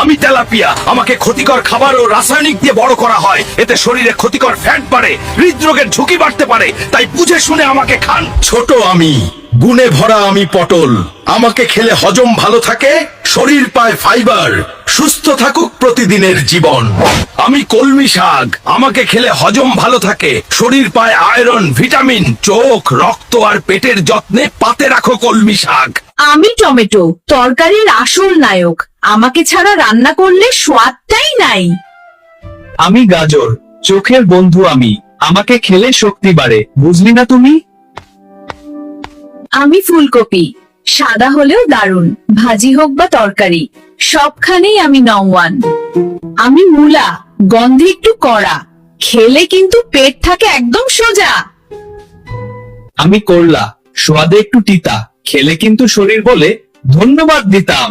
আমি তেলাপিয়া, আমাকে ক্ষতিকর খাবার ও রাসায়নিক দিয়ে বড় করা হয়, এতে শরীরে ক্ষতিকর ফ্যাট বাড়ে, হৃদরোগের ঝুঁকি বাড়তে পারে, তাই বুঝে শুনে আমাকে খান। ছোট আমি, গুণে ভরা আমি পটল, আমাকে খেলে হজম ভালো থাকে, শরীর পায় ফাইবার, সুস্থ থাকুক প্রতিদিনের জীবন। আমি কলমি শাক, আমাকে খেলে হজম ভালো থাকে, শরীর পায় আয়রন, ভিটামিন, চোখ, রক্ত আর পেটের যত্নে পাতে রাখো কলমি শাক। আমি টমেটো, তরকারির আসল নায়ক, আমাকে ছাড়া রান্না করলে স্বাদটাই নাই। আমি গাজর, চোখের বন্ধু আমি, আমাকে খেলে শক্তি বাড়ে, বুঝলি না তুমি? আমি ফুলকপি, সাদা হলেও দারুণ, ভাজি হোক বা তরকারি, সবখানেই আমি নং 1। আমি মূলা, গন্ধে একটু কড়া, খেলে কিন্তু পেট থাকে একদম সোজা। আমি করলা, স্বাদে একটু তিতা, খেলে কিন্তু শরীর বলে ধন্যবাদ দিতাম।